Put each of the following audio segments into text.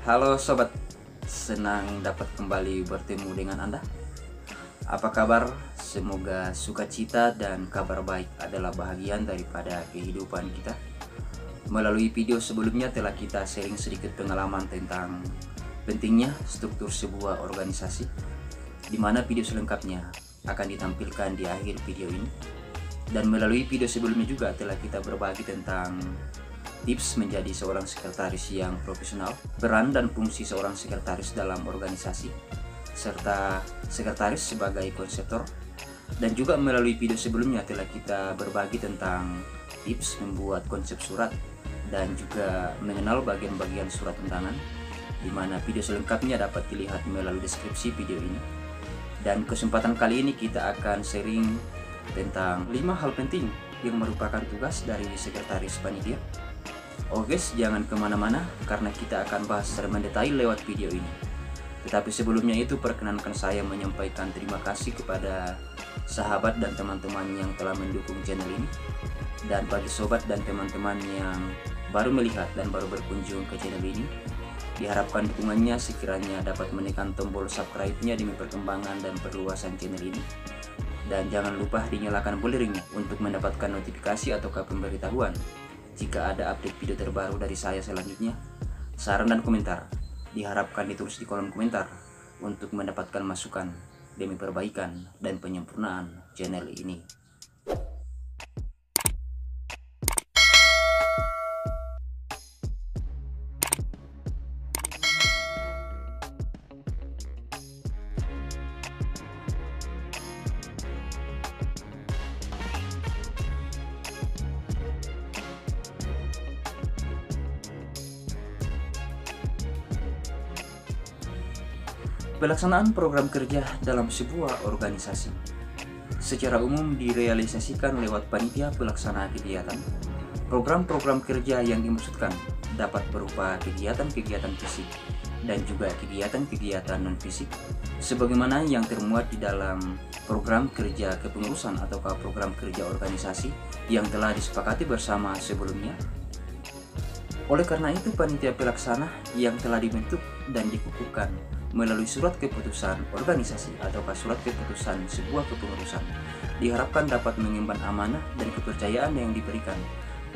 Halo sobat, senang dapat kembali bertemu dengan Anda. Apa kabar? Semoga sukacita dan kabar baik adalah bahagian daripada kehidupan kita. Melalui video sebelumnya telah kita sharing sedikit pengalaman tentang pentingnya struktur sebuah organisasi, di mana video selengkapnya akan ditampilkan di akhir video ini. Dan melalui video sebelumnya juga telah kita berbagi tentang tips menjadi seorang sekretaris yang profesional, peran dan fungsi seorang sekretaris dalam organisasi, serta sekretaris sebagai konseptor. Dan juga melalui video sebelumnya telah kita berbagi tentang tips membuat konsep surat dan juga mengenal bagian-bagian surat undangan, di mana video selengkapnya dapat dilihat melalui deskripsi video ini. Dan kesempatan kali ini kita akan sharing tentang 5 hal penting yang merupakan tugas dari sekretaris panitia. Oke, jangan kemana-mana karena kita akan bahas secara mendetail lewat video ini. Tetapi sebelumnya itu perkenankan saya menyampaikan terima kasih kepada sahabat dan teman-teman yang telah mendukung channel ini. Dan bagi sobat dan teman-teman yang baru melihat dan baru berkunjung ke channel ini, diharapkan dukungannya sekiranya dapat menekan tombol subscribe-nya demi perkembangan dan perluasan channel ini. Dan jangan lupa dinyalakan bell ring untuk mendapatkan notifikasi ataukah pemberitahuan jika ada update video terbaru dari saya selanjutnya. Saran dan komentar diharapkan ditulis di kolom komentar untuk mendapatkan masukan demi perbaikan dan penyempurnaan channel ini. Pelaksanaan program kerja dalam sebuah organisasi secara umum direalisasikan lewat panitia pelaksana kegiatan. Program-program kerja yang dimaksudkan dapat berupa kegiatan-kegiatan fisik dan juga kegiatan-kegiatan non-fisik, sebagaimana yang termuat di dalam program kerja kepengurusan atau program kerja organisasi yang telah disepakati bersama sebelumnya. Oleh karena itu, panitia pelaksana yang telah dibentuk dan dikukuhkan melalui surat keputusan organisasi atau surat keputusan sebuah kepengurusan diharapkan dapat mengemban amanah dan kepercayaan yang diberikan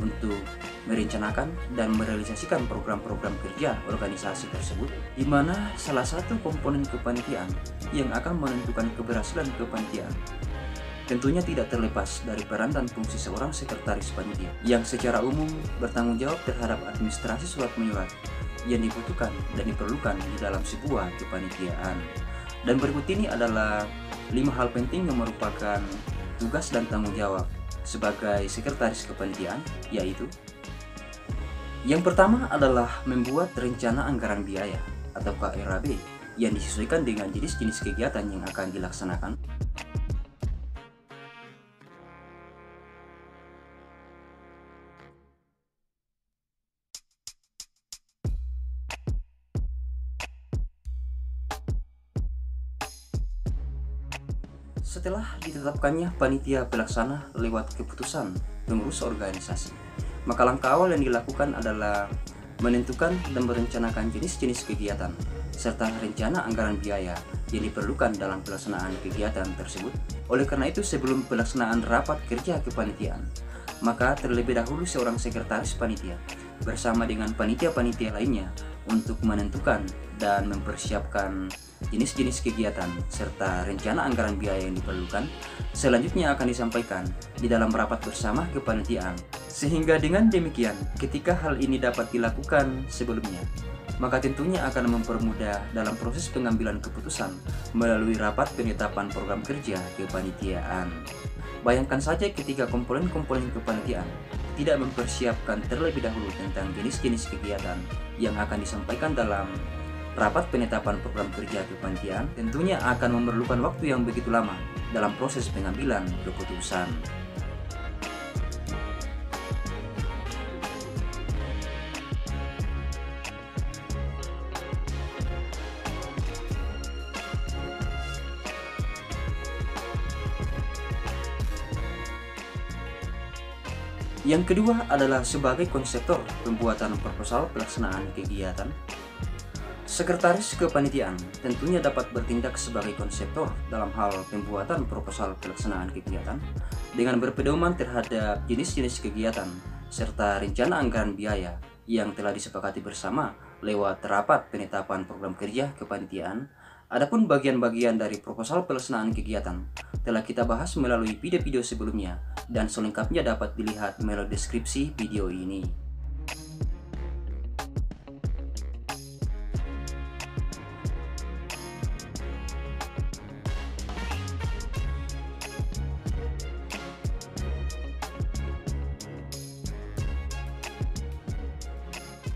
untuk merencanakan dan merealisasikan program-program kerja organisasi tersebut, di mana salah satu komponen kepanitiaan yang akan menentukan keberhasilan kepanitiaan tentunya tidak terlepas dari peran dan fungsi seorang sekretaris panitia yang secara umum bertanggung jawab terhadap administrasi surat menyurat yang dibutuhkan dan diperlukan di dalam sebuah kepanitiaan. Dan berikut ini adalah 5 hal penting yang merupakan tugas dan tanggung jawab sebagai sekretaris kepanitiaan, yaitu yang pertama adalah membuat rencana anggaran biaya atau RAB yang disesuaikan dengan jenis-jenis kegiatan yang akan dilaksanakan. Setelah ditetapkannya panitia pelaksana lewat keputusan pengurus organisasi, maka langkah awal yang dilakukan adalah menentukan dan merencanakan jenis-jenis kegiatan serta rencana anggaran biaya yang diperlukan dalam pelaksanaan kegiatan tersebut. Oleh karena itu, sebelum pelaksanaan rapat kerja kepanitiaan, maka terlebih dahulu seorang sekretaris panitia bersama dengan panitia-panitia lainnya untuk menentukan dan mempersiapkan jenis-jenis kegiatan serta rencana anggaran biaya yang diperlukan selanjutnya akan disampaikan di dalam rapat bersama kepanitiaan. Sehingga dengan demikian, ketika hal ini dapat dilakukan sebelumnya, maka tentunya akan mempermudah dalam proses pengambilan keputusan melalui rapat penetapan program kerja kepanitiaan. Bayangkan saja ketika komponen-komponen kepanitiaan tidak mempersiapkan terlebih dahulu tentang jenis-jenis kegiatan yang akan disampaikan dalam rapat penetapan program kerja kepanitiaan, tentunya akan memerlukan waktu yang begitu lama dalam proses pengambilan keputusan. Yang kedua adalah sebagai konseptor pembuatan proposal pelaksanaan kegiatan. Sekretaris kepanitiaan tentunya dapat bertindak sebagai konseptor dalam hal pembuatan proposal pelaksanaan kegiatan dengan berpedoman terhadap jenis-jenis kegiatan serta rencana anggaran biaya yang telah disepakati bersama lewat rapat penetapan program kerja kepanitiaan. Adapun bagian-bagian dari proposal pelaksanaan kegiatan telah kita bahas melalui video-video sebelumnya dan selengkapnya dapat dilihat melalui deskripsi video ini.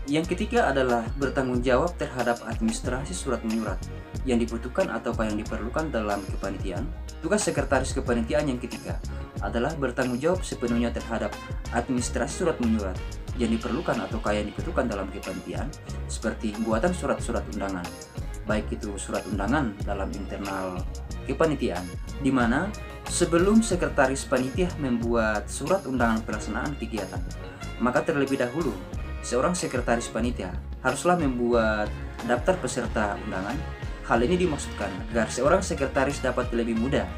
Yang ketiga adalah bertanggung jawab terhadap administrasi surat menyurat yang dibutuhkan ataukah yang diperlukan dalam kepanitiaan. Tugas sekretaris kepanitiaan yang ketiga adalah bertanggung jawab sepenuhnya terhadap administrasi surat menyurat yang diperlukan ataukah yang dibutuhkan dalam kepanitiaan, seperti pembuatan surat-surat undangan, baik itu surat undangan dalam internal kepanitiaan, di mana sebelum sekretaris panitia membuat surat undangan pelaksanaan kegiatan, maka terlebih dahulu seorang sekretaris panitia haruslah membuat daftar peserta undangan. Hal ini dimaksudkan agar seorang sekretaris dapat lebih mudah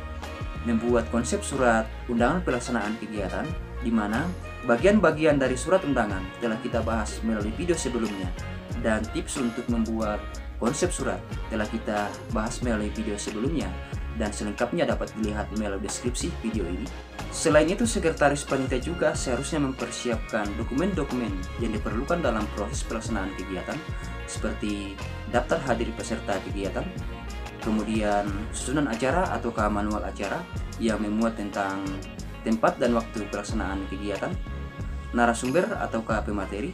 membuat konsep surat undangan pelaksanaan kegiatan, di mana bagian-bagian dari surat undangan telah kita bahas melalui video sebelumnya, dan tips untuk membuat konsep surat telah kita bahas melalui video sebelumnya dan selengkapnya dapat dilihat melalui deskripsi video ini. Selain itu, sekretaris panitia juga seharusnya mempersiapkan dokumen-dokumen yang diperlukan dalam proses pelaksanaan kegiatan, seperti daftar hadir peserta kegiatan, kemudian susunan acara atau manual acara yang memuat tentang tempat dan waktu pelaksanaan kegiatan, narasumber atau pemateri,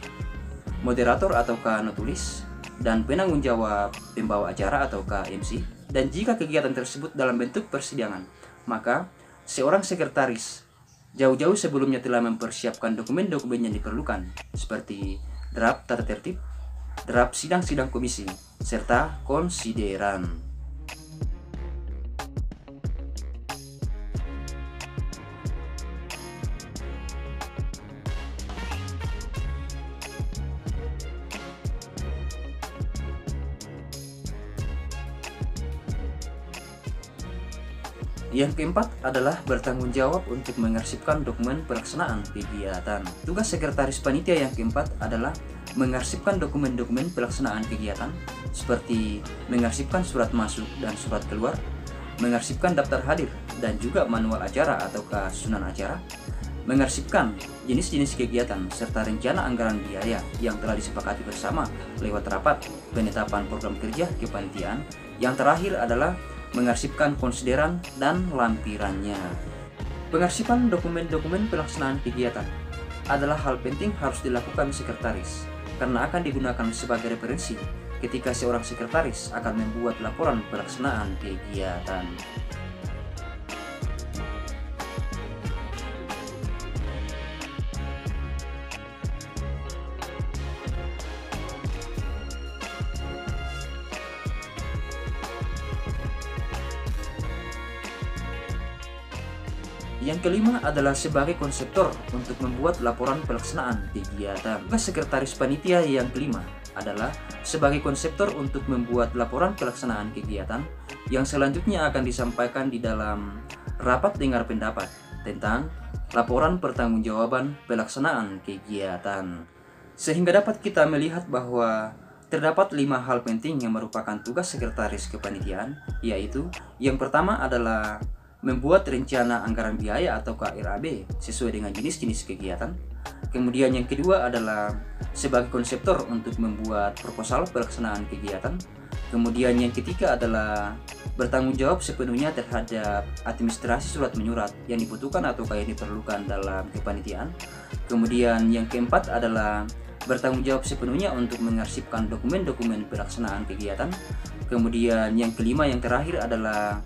moderator atau notulis, dan penanggung jawab pembawa acara atau MC. Dan jika kegiatan tersebut dalam bentuk persidangan, maka seorang sekretaris jauh-jauh sebelumnya telah mempersiapkan dokumen-dokumen yang diperlukan, seperti draft tata tertib, draft sidang-sidang komisi, serta konsideran. Yang keempat adalah bertanggung jawab untuk mengarsipkan dokumen pelaksanaan kegiatan. Tugas sekretaris panitia yang keempat adalah mengarsipkan dokumen-dokumen pelaksanaan kegiatan, seperti mengarsipkan surat masuk dan surat keluar, mengarsipkan daftar hadir dan juga manual acara atau susunan acara, mengarsipkan jenis-jenis kegiatan serta rencana anggaran biaya yang telah disepakati bersama lewat rapat penetapan program kerja kepanitiaan. Yang terakhir adalah mengarsipkan konsideran dan lampirannya. Pengarsipan dokumen-dokumen pelaksanaan kegiatan adalah hal penting harus dilakukan sekretaris, karena akan digunakan sebagai referensi ketika seorang sekretaris akan membuat laporan pelaksanaan kegiatan. Yang kelima adalah sebagai konseptor untuk membuat laporan pelaksanaan kegiatan. Tugas sekretaris panitia yang kelima adalah sebagai konseptor untuk membuat laporan pelaksanaan kegiatan yang selanjutnya akan disampaikan di dalam rapat dengar pendapat tentang laporan pertanggungjawaban pelaksanaan kegiatan. Sehingga dapat kita melihat bahwa terdapat 5 hal penting yang merupakan tugas sekretaris kepanitiaan, yaitu yang pertama adalah membuat rencana anggaran biaya atau RAB sesuai dengan jenis-jenis kegiatan. Kemudian yang kedua adalah sebagai konseptor untuk membuat proposal pelaksanaan kegiatan. Kemudian yang ketiga adalah bertanggung jawab sepenuhnya terhadap administrasi surat menyurat yang dibutuhkan atau yang diperlukan dalam kepanitiaan. Kemudian yang keempat adalah bertanggung jawab sepenuhnya untuk mengarsipkan dokumen-dokumen pelaksanaan kegiatan. Kemudian yang kelima, yang terakhir adalah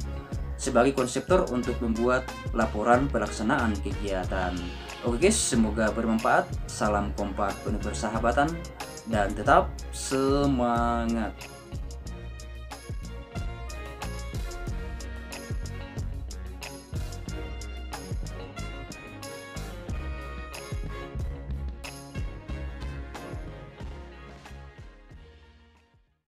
sebagai konseptor untuk membuat laporan pelaksanaan kegiatan. Oke guys, semoga bermanfaat. Salam kompak penuh persahabatan dan tetap semangat.